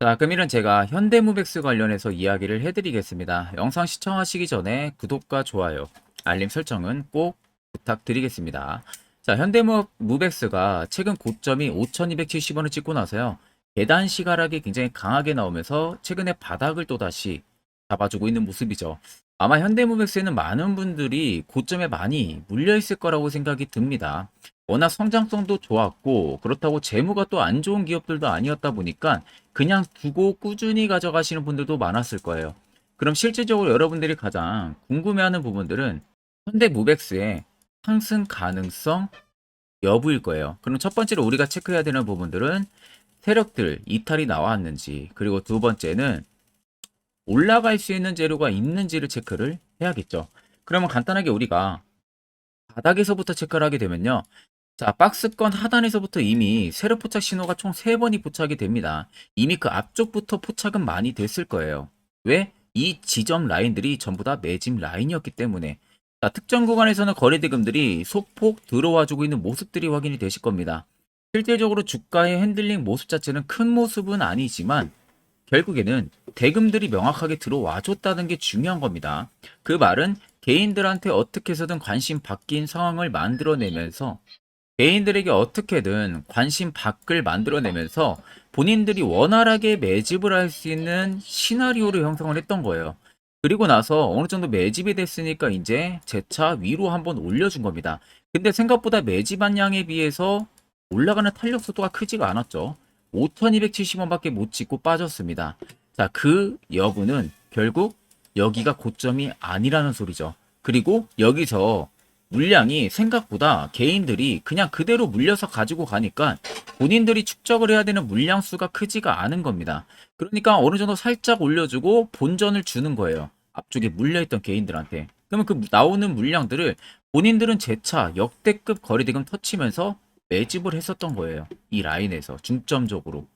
자, 그러면 제가 현대무백스 관련해서 이야기를 해드리겠습니다. 영상 시청하시기 전에 구독과 좋아요, 알림 설정은 꼭 부탁드리겠습니다. 자, 현대무백스가 최근 고점이 5,270원을 찍고 나서요. 계단 시가락이 굉장히 강하게 나오면서 최근에 바닥을 또다시 잡아주고 있는 모습이죠. 아마 현대무백스에는 많은 분들이 고점에 많이 물려있을 거라고 생각이 듭니다. 워낙 성장성도 좋았고 그렇다고 재무가 또 안 좋은 기업들도 아니었다 보니까 그냥 두고 꾸준히 가져가시는 분들도 많았을 거예요. 그럼 실질적으로 여러분들이 가장 궁금해하는 부분들은 현대무백스의 상승 가능성 여부일 거예요. 그럼 첫 번째로 우리가 체크해야 되는 부분들은 세력들 이탈이 나왔는지, 그리고 두 번째는 올라갈 수 있는 재료가 있는지를 체크를 해야겠죠. 그러면 간단하게 우리가 바닥에서부터 체크를 하게 되면요. 자, 박스권 하단에서부터 이미 세로 포착 신호가 총 3번이 포착이 됩니다. 이미 그 앞쪽부터 포착은 많이 됐을 거예요. 왜? 이 지점 라인들이 전부 다 매집 라인이었기 때문에. 자, 특정 구간에서는 거래대금들이 소폭 들어와주고 있는 모습들이 확인이 되실 겁니다. 실질적으로 주가의 핸들링 모습 자체는 큰 모습은 아니지만 결국에는 대금들이 명확하게 들어와 줬다는 게 중요한 겁니다. 그 말은 개인들한테 어떻게 해서든 관심 바뀐 상황을 만들어내면서 개인들에게 어떻게든 관심 밖을 만들어내면서 본인들이 원활하게 매집을 할 수 있는 시나리오를 형성을 했던 거예요. 그리고 나서 어느 정도 매집이 됐으니까 이제 재차 위로 한번 올려준 겁니다. 근데 생각보다 매집한 양에 비해서 올라가는 탄력 속도가 크지가 않았죠. 5,270원밖에 못 찍고 빠졌습니다. 자, 그 여부는 결국 여기가 고점이 아니라는 소리죠. 그리고 여기서 물량이 생각보다 개인들이 그냥 그대로 물려서 가지고 가니까 본인들이 축적을 해야 되는 물량 수가 크지가 않은 겁니다. 그러니까 어느 정도 살짝 올려주고 본전을 주는 거예요. 앞쪽에 물려있던 개인들한테. 그러면 그 나오는 물량들을 본인들은 재차 역대급 거래대금 터치면서 매집을 했었던 거예요. 이 라인에서 중점적으로.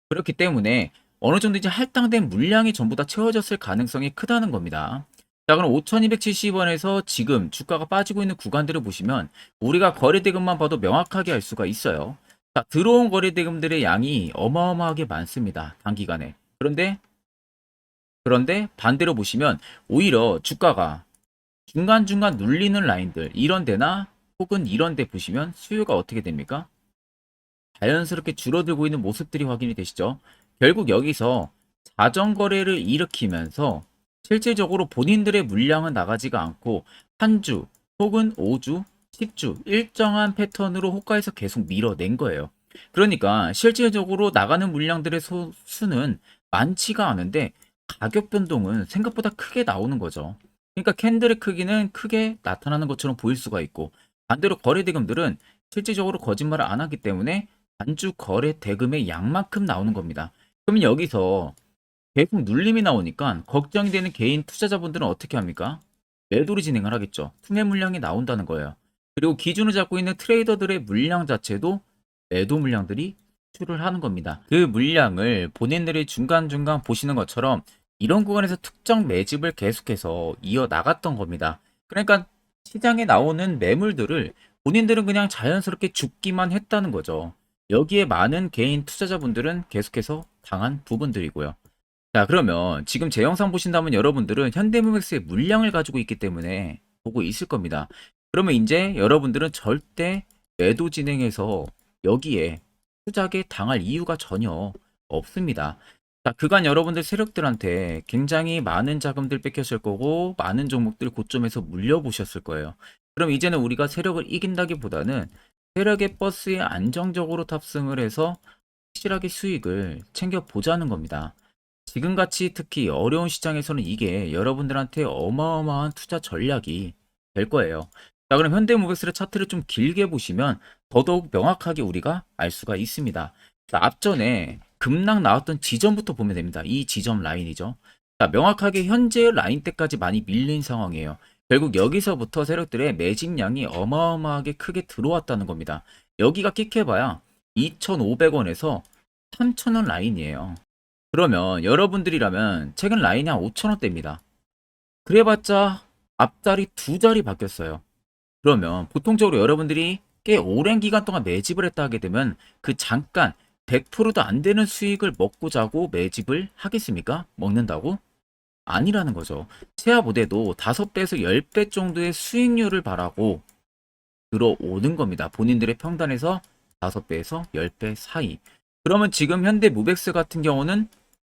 그렇기 때문에 어느 정도 이제 할당된 물량이 전부 다 채워졌을 가능성이 크다는 겁니다. 자, 그럼 5,270원에서 지금 주가가 빠지고 있는 구간들을 보시면 우리가 거래대금만 봐도 명확하게 알 수가 있어요. 자, 들어온 거래대금들의 양이 어마어마하게 많습니다. 단기간에. 그런데 반대로 보시면 오히려 주가가 중간중간 눌리는 라인들 이런 데나 혹은 이런 데 보시면 수요가 어떻게 됩니까? 자연스럽게 줄어들고 있는 모습들이 확인이 되시죠. 결국 여기서 자전거래를 일으키면서 실질적으로 본인들의 물량은 나가지가 않고 한 주 혹은 5주, 10주 일정한 패턴으로 호가에서 계속 밀어낸 거예요. 그러니까 실질적으로 나가는 물량들의 수는 많지가 않은데 가격 변동은 생각보다 크게 나오는 거죠. 그러니까 캔들의 크기는 크게 나타나는 것처럼 보일 수가 있고 반대로 거래대금들은 실질적으로 거짓말을 안 하기 때문에 단주 거래 대금의 양만큼 나오는 겁니다. 그러면 여기서 계속 눌림이 나오니까 걱정이 되는 개인 투자자분들은 어떻게 합니까? 매도를 진행을 하겠죠. 투매 물량이 나온다는 거예요. 그리고 기준을 잡고 있는 트레이더들의 물량 자체도 매도 물량들이 수출을 하는 겁니다. 그 물량을 본인들이 중간중간 보시는 것처럼 이런 구간에서 특정 매집을 계속해서 이어 나갔던 겁니다. 그러니까 시장에 나오는 매물들을 본인들은 그냥 자연스럽게 죽기만 했다는 거죠. 여기에 많은 개인 투자자분들은 계속해서 당한 부분들이고요. 자, 그러면 지금 제 영상 보신다면 여러분들은 현대무맥스의 물량을 가지고 있기 때문에 보고 있을 겁니다. 그러면 이제 여러분들은 절대 매도 진행해서 여기에 투자에 당할 이유가 전혀 없습니다. 자, 그간 여러분들 세력들한테 굉장히 많은 자금들 뺏겼을 거고 많은 종목들 고점에서 물려보셨을 거예요. 그럼 이제는 우리가 세력을 이긴다기보다는 세력의 버스에 안정적으로 탑승을 해서 확실하게 수익을 챙겨보자는 겁니다. 지금같이 특히 어려운 시장에서는 이게 여러분들한테 어마어마한 투자 전략이 될 거예요. 자, 그럼 현대모백스의 차트를 좀 길게 보시면 더더욱 명확하게 우리가 알 수가 있습니다. 자, 앞전에 급락 나왔던 지점부터 보면 됩니다. 이 지점 라인이죠. 자, 명확하게 현재 라인 때까지 많이 밀린 상황이에요. 결국 여기서부터 세력들의 매집량이 어마어마하게 크게 들어왔다는 겁니다. 여기가 끽해봐야 2,500원에서 3,000원 라인이에요. 그러면 여러분들이라면 최근 라인이 한 5,000원대입니다. 그래봤자 앞자리 두 자리 바뀌었어요. 그러면 보통적으로 여러분들이 꽤 오랜 기간 동안 매집을 했다 하게 되면 그 잠깐 100%도 안 되는 수익을 먹고 자고 매집을 하겠습니까? 먹는다고? 아니라는 거죠. 최하 보대도 5배에서 10배 정도의 수익률을 바라고 들어오는 겁니다. 본인들의 평단에서 5배에서 10배 사이. 그러면 지금 현대 무백스 같은 경우는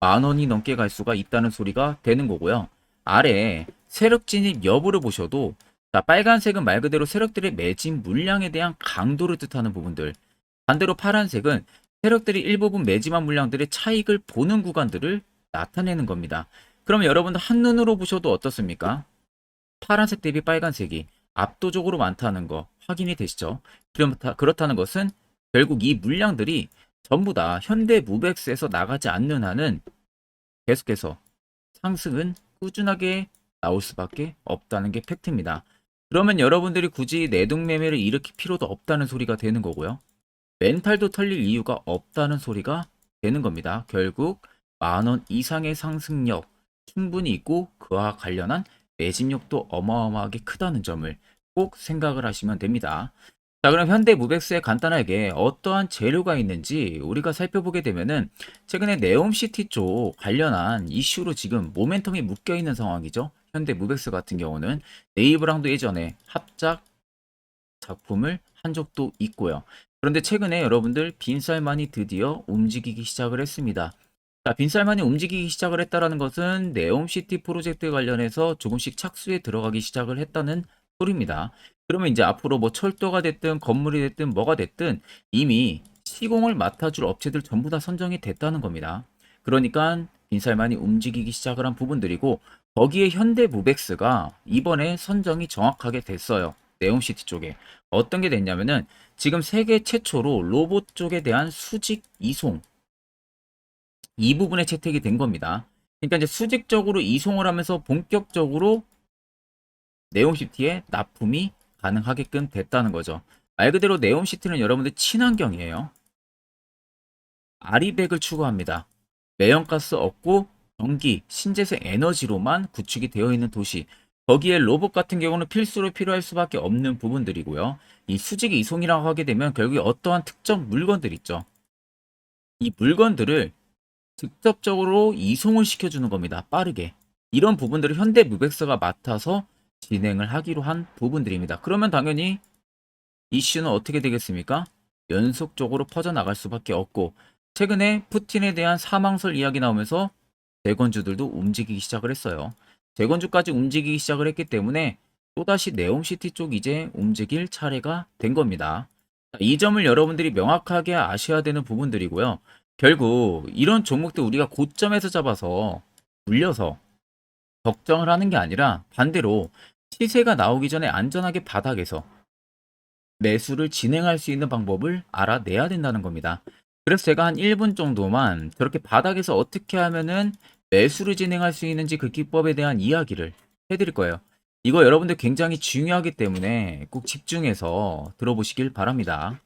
10,000원이 넘게 갈 수가 있다는 소리가 되는 거고요. 아래 세력 진입 여부를 보셔도 자, 빨간색은 말 그대로 세력들의 매집 물량에 대한 강도를 뜻하는 부분들. 반대로 파란색은 세력들이 일부분 매집한 물량들의 차익을 보는 구간들을 나타내는 겁니다. 그러면 여러분들 한눈으로 보셔도 어떻습니까? 파란색 대비 빨간색이 압도적으로 많다는 거 확인이 되시죠? 그렇다는 것은 결국 이 물량들이 전부 다 현대 무백스에서 나가지 않는 한은 계속해서 상승은 꾸준하게 나올 수밖에 없다는 게 팩트입니다. 그러면 여러분들이 굳이 내동매매를 일으킬 필요도 없다는 소리가 되는 거고요. 멘탈도 털릴 이유가 없다는 소리가 되는 겁니다. 결국 10,000원 이상의 상승력 충분히 있고 그와 관련한 매집력도 어마어마하게 크다는 점을 꼭 생각을 하시면 됩니다. 자, 그럼 현대 무백스에 간단하게 어떠한 재료가 있는지 우리가 살펴보게 되면은 최근에 네옴시티 쪽 관련한 이슈로 지금 모멘텀이 묶여 있는 상황이죠. 현대 무백스 같은 경우는 네이버랑도 예전에 합작 작품을 한 적도 있고요. 그런데 최근에 여러분들 빈살만이 드디어 움직이기 시작을 했습니다. 자, 빈살만이 움직이기 시작을 했다라는 것은 네옴시티 프로젝트 관련해서 조금씩 착수에 들어가기 시작을 했다는 소리입니다. 그러면 이제 앞으로 뭐 철도가 됐든 건물이 됐든 뭐가 됐든 이미 시공을 맡아줄 업체들 전부 다 선정이 됐다는 겁니다. 그러니까 빈살만이 움직이기 시작을 한 부분들이고 거기에 현대무백스가 이번에 선정이 정확하게 됐어요. 네옴시티 쪽에. 어떤 게 됐냐면은 지금 세계 최초로 로봇 쪽에 대한 수직 이송 이 부분에 채택이 된 겁니다. 그러니까 이제 수직적으로 이송을 하면서 본격적으로 네옴시티에 납품이 가능하게끔 됐다는 거죠. 말 그대로 네옴시티는 여러분들 친환경이에요. 아리백을 추구합니다. 매연가스 없고 전기, 신재생 에너지로만 구축이 되어 있는 도시. 거기에 로봇 같은 경우는 필수로 필요할 수밖에 없는 부분들이고요. 이 수직 이송이라고 하게 되면 결국에 어떠한 특정 물건들 있죠. 이 물건들을 직접적으로 이송을 시켜주는 겁니다. 빠르게. 이런 부분들을 현대 무백스가 맡아서 진행을 하기로 한 부분들입니다. 그러면 당연히 이슈는 어떻게 되겠습니까? 연속적으로 퍼져나갈 수밖에 없고 최근에 푸틴에 대한 사망설 이야기 나오면서 재건주들도 움직이기 시작을 했어요. 재건주까지 움직이기 시작을 했기 때문에 또다시 네옴시티 쪽 이제 움직일 차례가 된 겁니다. 이 점을 여러분들이 명확하게 아셔야 되는 부분들이고요. 결국 이런 종목들 우리가 고점에서 잡아서 물려서 걱정을 하는 게 아니라 반대로 시세가 나오기 전에 안전하게 바닥에서 매수를 진행할 수 있는 방법을 알아내야 된다는 겁니다. 그래서 제가 한 1분 정도만 저렇게 바닥에서 어떻게 하면은 매수를 진행할 수 있는지 그 기법에 대한 이야기를 해드릴 거예요. 이거 여러분들 굉장히 중요하기 때문에 꼭 집중해서 들어보시길 바랍니다.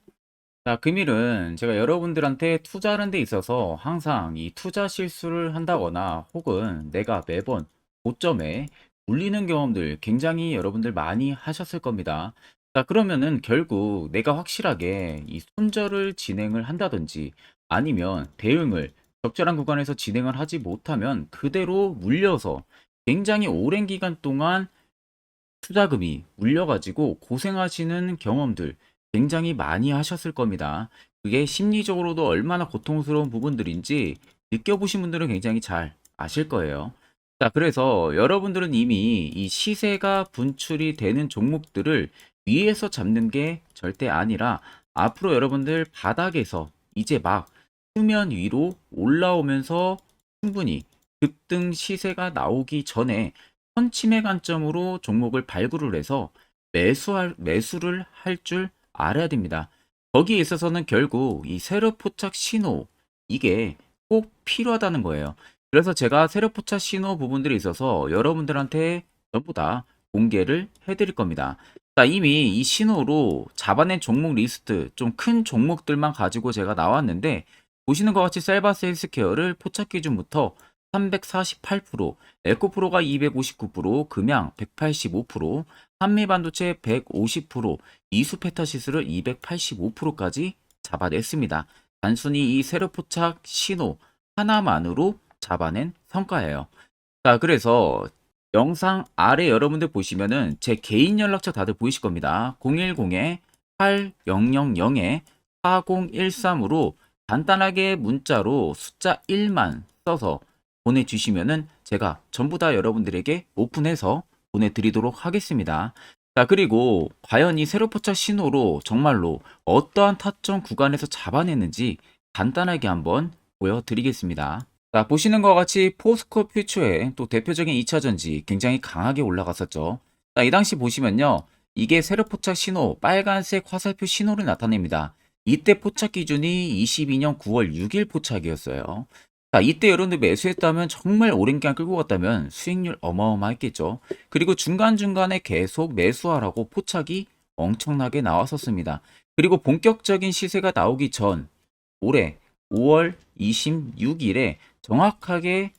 자, 금일은 제가 여러분들한테 투자하는 데 있어서 항상 이 투자 실수를 한다거나 혹은 내가 매번 고점에 물리는 경험들 굉장히 여러분들 많이 하셨을 겁니다. 자, 그러면은 결국 내가 확실하게 이 손절을 진행을 한다든지 아니면 대응을 적절한 구간에서 진행을 하지 못하면 그대로 물려서 굉장히 오랜 기간 동안 투자금이 물려가지고 고생하시는 경험들 굉장히 많이 하셨을 겁니다. 그게 심리적으로도 얼마나 고통스러운 부분들인지 느껴보신 분들은 굉장히 잘 아실 거예요. 자, 그래서 여러분들은 이미 이 시세가 분출이 되는 종목들을 위에서 잡는 게 절대 아니라 앞으로 여러분들 바닥에서 이제 막 수면 위로 올라오면서 충분히 급등 시세가 나오기 전에 선침의 관점으로 종목을 발굴을 해서 매수를 할 줄 알아야 됩니다. 거기에 있어서는 결국 이 세력 포착 신호 이게 꼭 필요하다는 거예요. 그래서 제가 세력 포착 신호 부분들이 있어서 여러분들한테 전부 다 공개를 해드릴 겁니다. 자, 이미 이 신호로 잡아낸 종목 리스트 좀 큰 종목들만 가지고 제가 나왔는데 보시는 것 같이 셀바스 헬스케어를 포착 기준부터 348%, 에코프로가 259%, 금양 185%, 한미반도체 150%, 이수페타시스를 285%까지 잡아냈습니다. 단순히 이 세로 포착 신호 하나만으로 잡아낸 성과예요. 자, 그래서 영상 아래 여러분들 보시면은 제 개인 연락처 다들 보이실 겁니다. 010-8000-4013으로 간단하게 문자로 숫자 1만 써서 보내주시면은 제가 전부 다 여러분들에게 오픈해서 보내드리도록 하겠습니다. 자, 그리고 과연 이 세로 포착 신호로 정말로 어떠한 타점 구간에서 잡아냈는지 간단하게 한번 보여드리겠습니다. 자, 보시는 것과 같이 포스코 퓨처의 또 대표적인 2차전지 굉장히 강하게 올라갔었죠. 자, 이 당시 보시면요. 이게 세로 포착 신호, 빨간색 화살표 신호를 나타냅니다. 이때 포착 기준이 22년 9월 6일 포착이었어요. 자, 이때 여러분들 매수했다면 정말 오랜 기간 끌고 갔다면 수익률 어마어마했겠죠. 그리고 중간중간에 계속 매수하라고 포착이 엄청나게 나왔었습니다. 그리고 본격적인 시세가 나오기 전 올해 5월 26일에 정확하게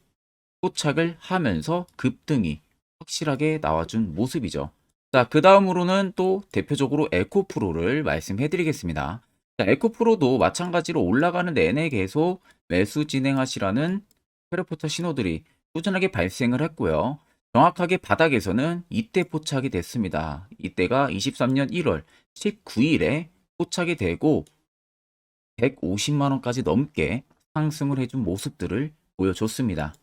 포착을 하면서 급등이 확실하게 나와준 모습이죠. 자, 그 다음으로는 또 대표적으로 에코프로를 말씀해 드리겠습니다. 자, 에코프로도 마찬가지로 올라가는 내내 계속 매수 진행하시라는 페르포터 신호들이 꾸준하게 발생을 했고요. 정확하게 바닥에서는 이때 포착이 됐습니다. 이때가 23년 1월 19일에 포착이 되고 150만원까지 넘게 상승을 해준 모습들을 보여줬습니다.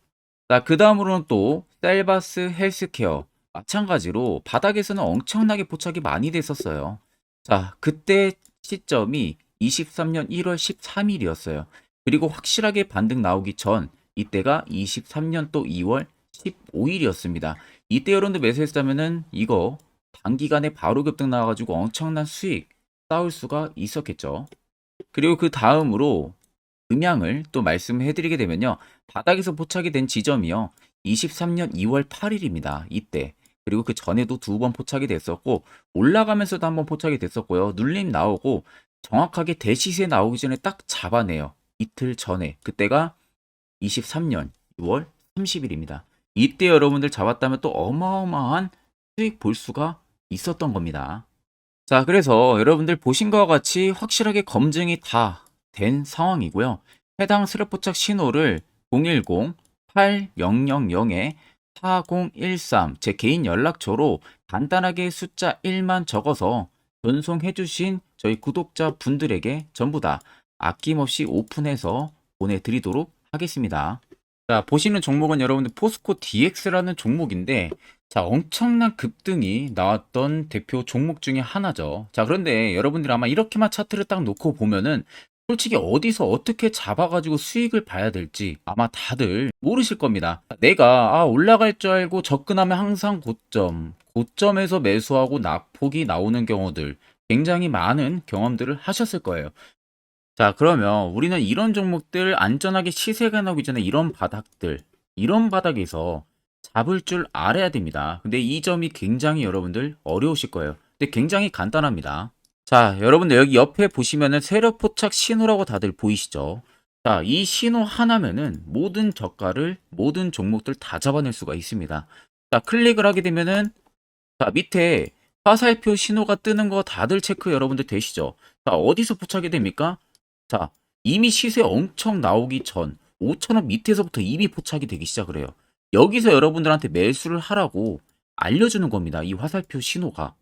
자, 그 다음으로는 또 셀바스 헬스케어 마찬가지로 바닥에서는 엄청나게 포착이 많이 됐었어요. 자, 그때 시점이 23년 1월 13일이었어요. 그리고 확실하게 반등 나오기 전 이때가 23년 또 2월 15일이었습니다. 이때 여러분들 매수했다면은 이거 단기간에 바로 급등 나와가지고 엄청난 수익 쌓을 수가 있었겠죠. 그리고 그 다음으로 음향을 또 말씀해 드리게 되면요. 바닥에서 포착이 된 지점이요. 23년 2월 8일입니다. 이때. 그리고 그 전에도 두 번 포착이 됐었고 올라가면서도 한번 포착이 됐었고요. 눌림 나오고 정확하게 대시세 나오기 전에 딱 잡아내요. 이틀 전에. 그때가 23년 6월 30일입니다. 이때 여러분들 잡았다면 또 어마어마한 수익 볼 수가 있었던 겁니다. 자, 그래서 여러분들 보신 것과 같이 확실하게 검증이 다 된 상황이고요. 해당 스랩포착 신호를 010-8000-4013 제 개인 연락처로 간단하게 숫자 1만 적어서 전송해 주신 저희 구독자 분들에게 전부 다 아낌없이 오픈해서 보내드리도록 하겠습니다. 자, 보시는 종목은 여러분들 포스코 DX라는 종목인데 자, 엄청난 급등이 나왔던 대표 종목 중에 하나죠. 자, 그런데 여러분들 아마 이렇게만 차트를 딱 놓고 보면은 솔직히 어디서 어떻게 잡아가지고 수익을 봐야 될지 아마 다들 모르실 겁니다. 내가 올라갈 줄 알고 접근하면 항상 고점에서 매수하고 낙폭이 나오는 경우들 굉장히 많은 경험들을 하셨을 거예요. 자, 그러면 우리는 이런 종목들 안전하게 시세가 나오기 전에 이런 바닥에서 잡을 줄 알아야 됩니다. 근데 이 점이 굉장히 여러분들 어려우실 거예요. 근데 굉장히 간단합니다. 자, 여러분들 여기 옆에 보시면은 세력 포착 신호라고 다들 보이시죠? 자, 이 신호 하나면은 모든 저가를 모든 종목들 다 잡아낼 수가 있습니다. 자, 클릭을 하게 되면은 자, 밑에 화살표 신호가 뜨는 거 다들 체크 여러분들 되시죠? 자, 어디서 포착이 됩니까? 자, 이미 시세 엄청 나오기 전 5,000원 밑에서부터 이미 포착이 되기 시작을 해요. 여기서 여러분들한테 매수를 하라고 알려주는 겁니다. 이 화살표 신호가.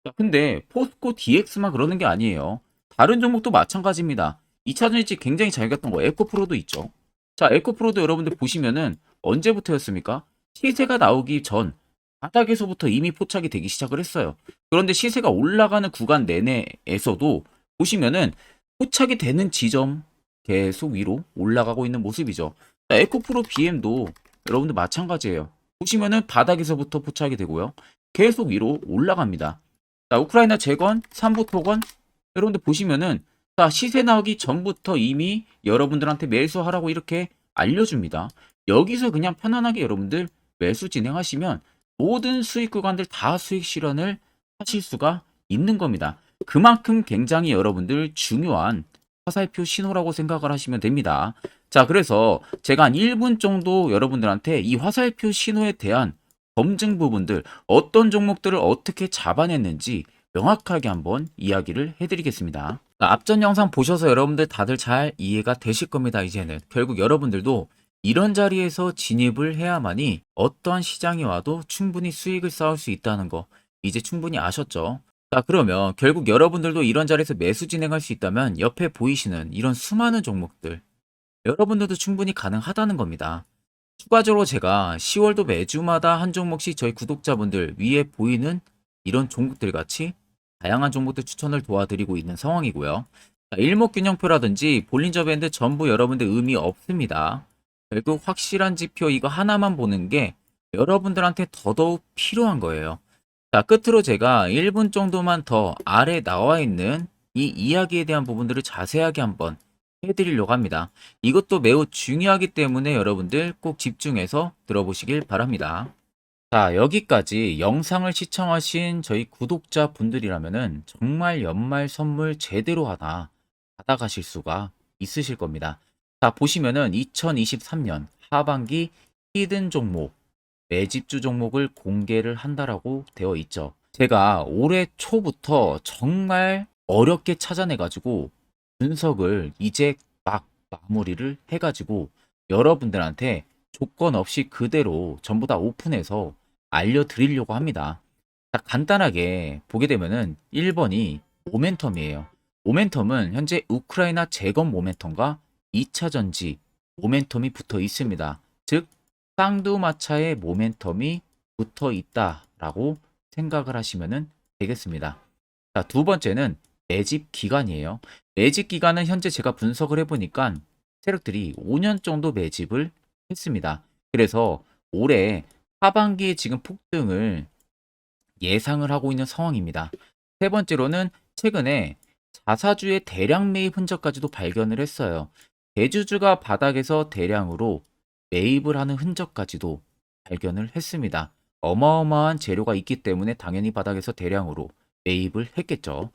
자, 근데 포스코 DX만 그러는 게 아니에요. 다른 종목도 마찬가지입니다. 2차전지 굉장히 잘 갔던 거 에코프로도 있죠. 자, 에코프로도 여러분들 보시면은 언제부터였습니까? 시세가 나오기 전 바닥에서부터 이미 포착이 되기 시작을 했어요. 그런데 시세가 올라가는 구간 내내에서도 보시면은 포착이 되는 지점 계속 위로 올라가고 있는 모습이죠. 자, 에코프로 BM도 여러분들 마찬가지예요. 보시면은 바닥에서부터 포착이 되고요. 계속 위로 올라갑니다. 자, 우크라이나 재건, 삼부 토건 여러분들 보시면은 자, 시세 나오기 전부터 이미 여러분들한테 매수하라고 이렇게 알려줍니다. 여기서 그냥 편안하게 여러분들 매수 진행하시면 모든 수익 구간들 다 수익 실현을 하실 수가 있는 겁니다. 그만큼 굉장히 여러분들 중요한 화살표 신호라고 생각을 하시면 됩니다. 자, 그래서 제가 한 1분 정도 여러분들한테 이 화살표 신호에 대한 검증 부분들 어떤 종목들을 어떻게 잡아냈는지 명확하게 한번 이야기를 해드리겠습니다. 앞전 영상 보셔서 여러분들 다들 잘 이해가 되실 겁니다. 이제는 결국 여러분들도 이런 자리에서 진입을 해야만이 어떠한 시장이 와도 충분히 수익을 쌓을 수 있다는 거 이제 충분히 아셨죠? 자, 그러면 결국 여러분들도 이런 자리에서 매수 진행할 수 있다면 옆에 보이시는 이런 수많은 종목들 여러분들도 충분히 가능하다는 겁니다. 추가적으로 제가 10월도 매주마다 한 종목씩 저희 구독자분들 위에 보이는 이런 종목들 같이 다양한 종목들 추천을 도와드리고 있는 상황이고요. 자, 일목균형표라든지 볼린저 밴드 전부 여러분들 의미 없습니다. 결국 확실한 지표 이거 하나만 보는 게 여러분들한테 더더욱 필요한 거예요. 자, 끝으로 제가 1분 정도만 더 아래 나와 있는 이 이야기에 대한 부분들을 자세하게 한번 해드리려고 합니다. 이것도 매우 중요하기 때문에 여러분들 꼭 집중해서 들어보시길 바랍니다. 자, 여기까지 영상을 시청하신 저희 구독자 분들이라면은 정말 연말 선물 제대로 하나 받아가실 수가 있으실 겁니다. 자, 보시면은 2023년 하반기 히든 종목, 매집주 종목을 공개를 한다라고 되어 있죠. 제가 올해 초부터 정말 어렵게 찾아내가지고 분석을 이제 막 마무리를 해가지고 여러분들한테 조건 없이 그대로 전부 다 오픈해서 알려드리려고 합니다. 자, 간단하게 보게 되면은 1번이 모멘텀이에요. 모멘텀은 현재 우크라이나 재건 모멘텀과 2차 전지 모멘텀이 붙어 있습니다. 즉 쌍두마차의 모멘텀이 붙어 있다라고 생각을 하시면 되겠습니다. 자, 두 번째는 매집 기간이에요. 매집 기간은 현재 제가 분석을 해보니까 세력들이 5년 정도 매집을 했습니다. 그래서 올해 하반기에 지금 폭등을 예상을 하고 있는 상황입니다. 세 번째로는 최근에 자사주의 대량 매입 흔적까지도 발견을 했어요. 대주주가 바닥에서 대량으로 매입을 하는 흔적까지도 발견을 했습니다. 어마어마한 재료가 있기 때문에 당연히 바닥에서 대량으로 매입을 했겠죠.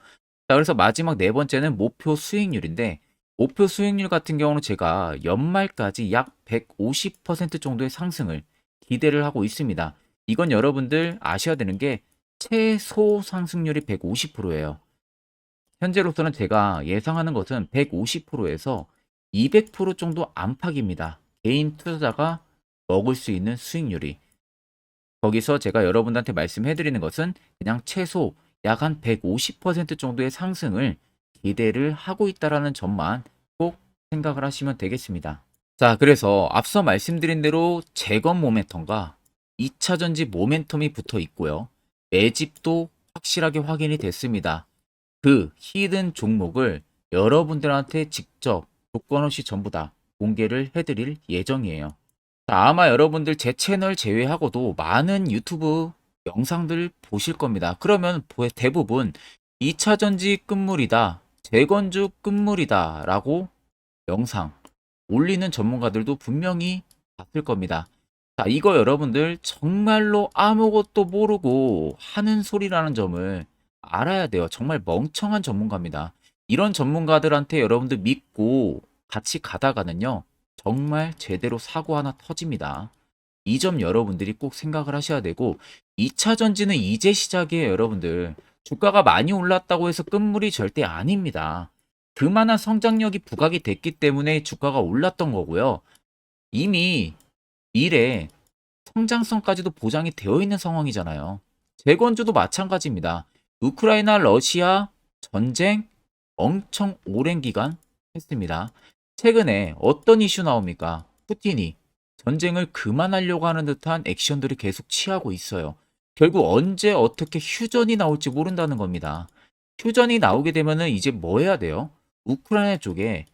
자, 그래서 마지막 네 번째는 목표 수익률인데 목표 수익률 같은 경우는 제가 연말까지 약 150% 정도의 상승을 기대를 하고 있습니다. 이건 여러분들 아셔야 되는 게 최소 상승률이 150%예요. 현재로서는 제가 예상하는 것은 150%에서 200% 정도 안팎입니다. 개인 투자자가 먹을 수 있는 수익률이. 거기서 제가 여러분들한테 말씀해 드리는 것은 그냥 최소 약 한 150% 정도의 상승을 기대를 하고 있다라는 점만 꼭 생각을 하시면 되겠습니다. 자, 그래서 앞서 말씀드린 대로 재건 모멘텀과 2차 전지 모멘텀이 붙어 있고요. 매집도 확실하게 확인이 됐습니다. 그 히든 종목을 여러분들한테 직접 조건 없이 전부 다 공개를 해드릴 예정이에요. 자, 아마 여러분들 제 채널 제외하고도 많은 유튜브 영상들 보실 겁니다. 그러면 대부분 2차 전지 끝물이다, 재건주 끝물이다 라고 영상 올리는 전문가들도 분명히 봤을 겁니다. 자, 이거 여러분들 정말로 아무것도 모르고 하는 소리라는 점을 알아야 돼요. 정말 멍청한 전문가입니다. 이런 전문가들한테 여러분들 믿고 같이 가다가는요, 정말 제대로 사고 하나 터집니다. 이 점 여러분들이 꼭 생각을 하셔야 되고, 2차 전지는 이제 시작이에요, 여러분들. 주가가 많이 올랐다고 해서 끝물이 절대 아닙니다. 그만한 성장력이 부각이 됐기 때문에 주가가 올랐던 거고요. 이미 미래 성장성까지도 보장이 되어 있는 상황이잖아요. 재건주도 마찬가지입니다. 우크라이나 러시아 전쟁 엄청 오랜 기간 했습니다. 최근에 어떤 이슈 나옵니까? 푸틴이 전쟁을 그만하려고 하는 듯한 액션들을 계속 취하고 있어요. 결국 언제 어떻게 휴전이 나올지 모른다는 겁니다. 휴전이 나오게 되면은 이제 뭐 해야 돼요? 우크라이나 쪽에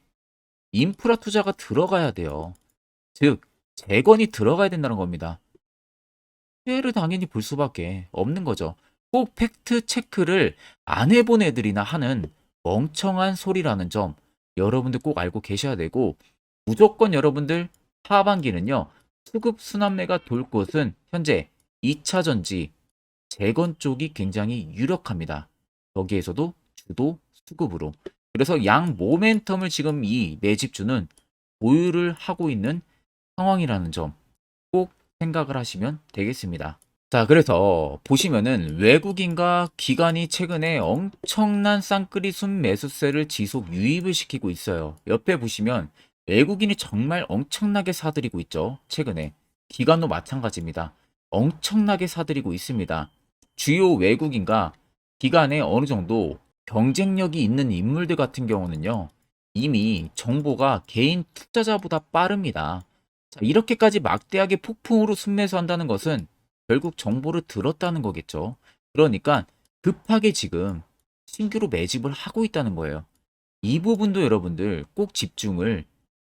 인프라 투자가 들어가야 돼요. 즉, 재건이 들어가야 된다는 겁니다. 피해를 당연히 볼 수밖에 없는 거죠. 꼭 팩트 체크를 안 해본 애들이나 하는 멍청한 소리라는 점 여러분들 꼭 알고 계셔야 되고, 무조건 여러분들 하반기는요, 수급 순환매가 돌 곳은 현재 2차 전지 재건 쪽이 굉장히 유력합니다. 거기에서도 주도 수급으로. 그래서 양 모멘텀을 지금 이 매집주는 보유를 하고 있는 상황이라는 점 꼭 생각을 하시면 되겠습니다. 자, 그래서 보시면은 외국인과 기관이 최근에 엄청난 쌍끌이 순매수세를 지속 유입을 시키고 있어요. 옆에 보시면 외국인이 정말 엄청나게 사들이고 있죠. 최근에. 기관도 마찬가지입니다. 엄청나게 사들이고 있습니다. 주요 외국인과 기관에 어느 정도 경쟁력이 있는 인물들 같은 경우는요. 이미 정보가 개인 투자자보다 빠릅니다. 자, 이렇게까지 막대하게 폭풍으로 순매수한다는 것은 결국 정보를 들었다는 거겠죠. 그러니까 급하게 지금 신규로 매집을 하고 있다는 거예요. 이 부분도 여러분들 꼭 집중을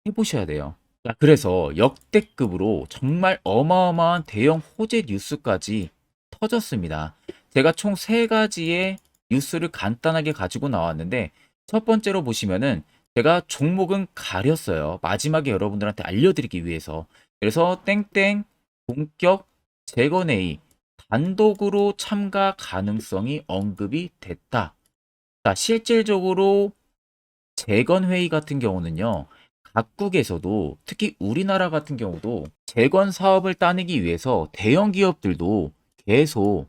해보셔야 돼요. 자, 그래서 역대급으로 정말 어마어마한 대형 호재 뉴스까지 터졌습니다. 제가 총 세가지의 뉴스를 간단하게 가지고 나왔는데 첫 번째로 보시면은 제가 종목은 가렸어요. 마지막에 여러분들한테 알려드리기 위해서. 그래서 땡땡 본격 재건회의 단독으로 참가 가능성이 언급이 됐다. 자, 실질적으로 재건회의 같은 경우는요. 각국에서도 특히 우리나라 같은 경우도 재건 사업을 따내기 위해서 대형 기업들도 계속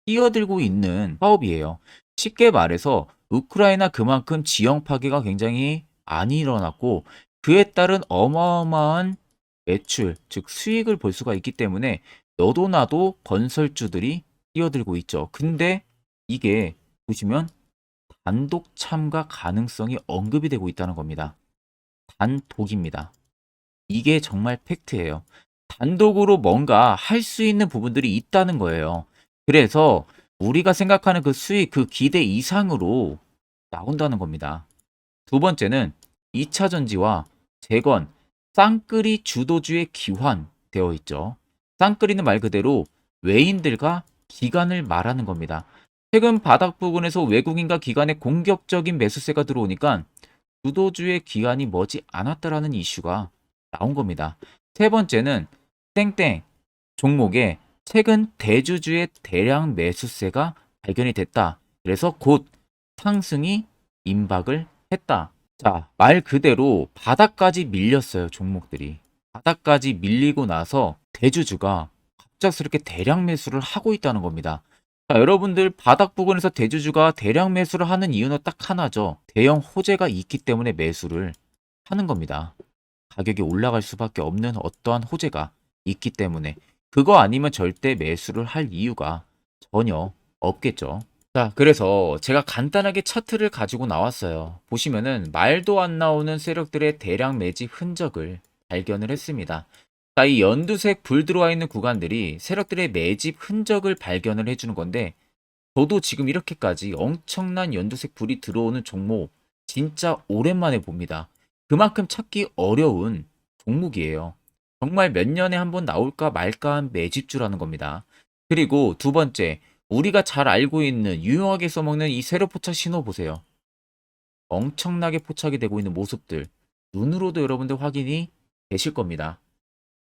뛰어들고 있는 사업이에요. 쉽게 말해서 우크라이나 그만큼 지형 파괴가 굉장히 많이 일어났고 그에 따른 어마어마한 매출, 즉 수익을 볼 수가 있기 때문에 너도 나도 건설주들이 뛰어들고 있죠. 근데 이게 보시면 단독 참가 가능성이 언급이 되고 있다는 겁니다. 단독입니다. 이게 정말 팩트예요. 단독으로 뭔가 할 수 있는 부분들이 있다는 거예요. 그래서 우리가 생각하는 그 수익, 그 기대 이상으로 나온다는 겁니다. 두 번째는 2차 전지와 재건, 쌍끌이 주도주의 기환되어 있죠. 쌍끌이는 말 그대로 외인들과 기관을 말하는 겁니다. 최근 바닥 부근에서 외국인과 기관의 공격적인 매수세가 들어오니까 주도주의 기관이 머지 않았다라는 이슈가 나온 겁니다. 세 번째는 땡땡 종목에 최근 대주주의 대량 매수세가 발견이 됐다. 그래서 곧 상승이 임박을 했다. 자, 말 그대로 바닥까지 밀렸어요, 종목들이. 바닥까지 밀리고 나서 대주주가 갑작스럽게 대량 매수를 하고 있다는 겁니다. 자, 여러분들 바닥 부근에서 대주주가 대량 매수를 하는 이유는 딱 하나죠. 대형 호재가 있기 때문에 매수를 하는 겁니다. 가격이 올라갈 수밖에 없는 어떠한 호재가 있기 때문에 그거 아니면 절대 매수를 할 이유가 전혀 없겠죠. 자, 그래서 제가 간단하게 차트를 가지고 나왔어요. 보시면은 말도 안 나오는 세력들의 대량 매집 흔적을 발견을 했습니다. 자, 이 연두색 불 들어와 있는 구간들이 세력들의 매집 흔적을 발견을 해주는 건데 저도 지금 이렇게까지 엄청난 연두색 불이 들어오는 종목 진짜 오랜만에 봅니다. 그만큼 찾기 어려운 종목이에요. 정말 몇 년에 한 번 나올까 말까 한 매집주라는 겁니다. 그리고 두 번째, 우리가 잘 알고 있는 유용하게 써먹는 이 세로 포착 신호 보세요. 엄청나게 포착이 되고 있는 모습들 눈으로도 여러분들 확인이 되실 겁니다.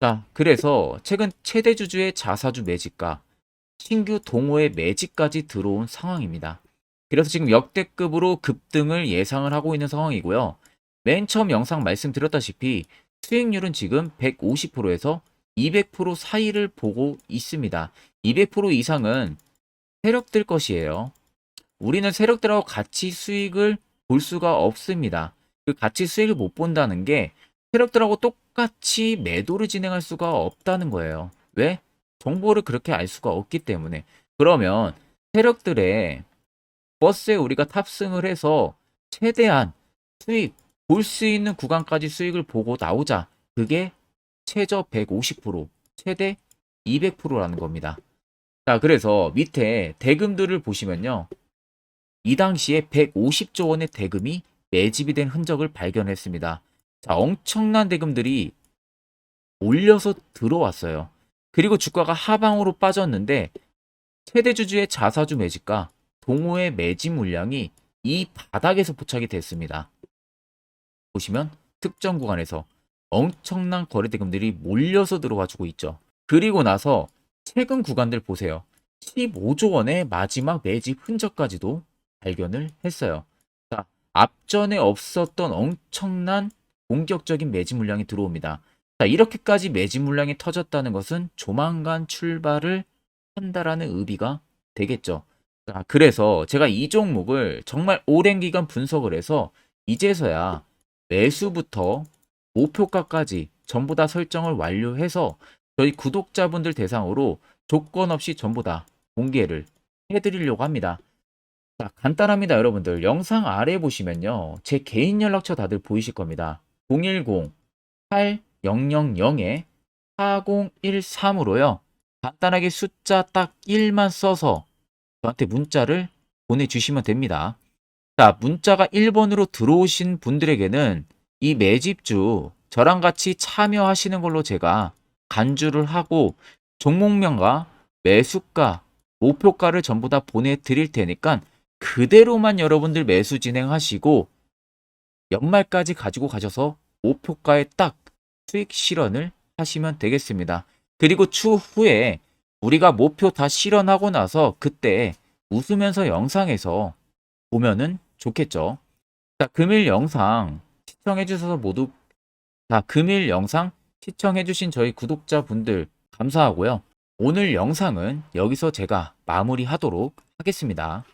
자, 그래서 최근 최대 주주의 자사주 매집과 신규 동호회 매집까지 들어온 상황입니다. 그래서 지금 역대급으로 급등을 예상을 하고 있는 상황이고요. 맨 처음 영상 말씀드렸다시피 수익률은 지금 150%에서 200% 사이를 보고 있습니다. 200% 이상은 세력들 것이에요. 우리는 세력들하고 같이 수익을 볼 수가 없습니다. 그 같이 수익을 못 본다는 게 세력들하고 똑같이 매도를 진행할 수가 없다는 거예요. 왜? 정보를 그렇게 알 수가 없기 때문에. 그러면 세력들의 버스에 우리가 탑승을 해서 최대한 수익, 볼 수 있는 구간까지 수익을 보고 나오자. 그게 최저 150%, 최대 200%라는 겁니다. 자, 그래서 밑에 대금들을 보시면요. 이 당시에 150조 원의 대금이 매집이 된 흔적을 발견했습니다. 자, 엄청난 대금들이 올려서 들어왔어요. 그리고 주가가 하방으로 빠졌는데 최대 주주의 자사주 매집과 동호회 매집 물량이 이 바닥에서 포착이 됐습니다. 보시면 특정 구간에서 엄청난 거래 대금들이 몰려서 들어와주고 있죠. 그리고 나서 최근 구간들 보세요. 15조 원의 마지막 매집 흔적까지도 발견을 했어요. 자, 앞전에 없었던 엄청난 공격적인 매집 물량이 들어옵니다. 자, 이렇게까지 매집 물량이 터졌다는 것은 조만간 출발을 한다라는 의미가 되겠죠. 자, 그래서 제가 이 종목을 정말 오랜 기간 분석을 해서 이제서야 매수부터 목표가까지 전부 다 설정을 완료해서 저희 구독자분들 대상으로 조건 없이 전부 다 공개를 해드리려고 합니다. 자, 간단합니다, 여러분들. 영상 아래 보시면요. 제 개인 연락처 다들 보이실 겁니다. 010-8000-4013으로요. 간단하게 숫자 딱 1만 써서 저한테 문자를 보내주시면 됩니다. 자, 문자가 1번으로 들어오신 분들에게는 이 매집주 저랑 같이 참여하시는 걸로 제가 간주를 하고 종목명과 매수가, 목표가를 전부 다 보내드릴 테니까 그대로만 여러분들 매수 진행하시고 연말까지 가지고 가셔서 목표가에 딱 수익 실현을 하시면 되겠습니다. 그리고 추후에 우리가 목표 다 실현하고 나서 그때 웃으면서 영상에서 보면은 좋겠죠. 자, 금일 영상 시청해 주셔서 모두 금일 영상 시청해 주신 저희 구독자분들 감사하고요. 오늘 영상은 여기서 제가 마무리하도록 하겠습니다.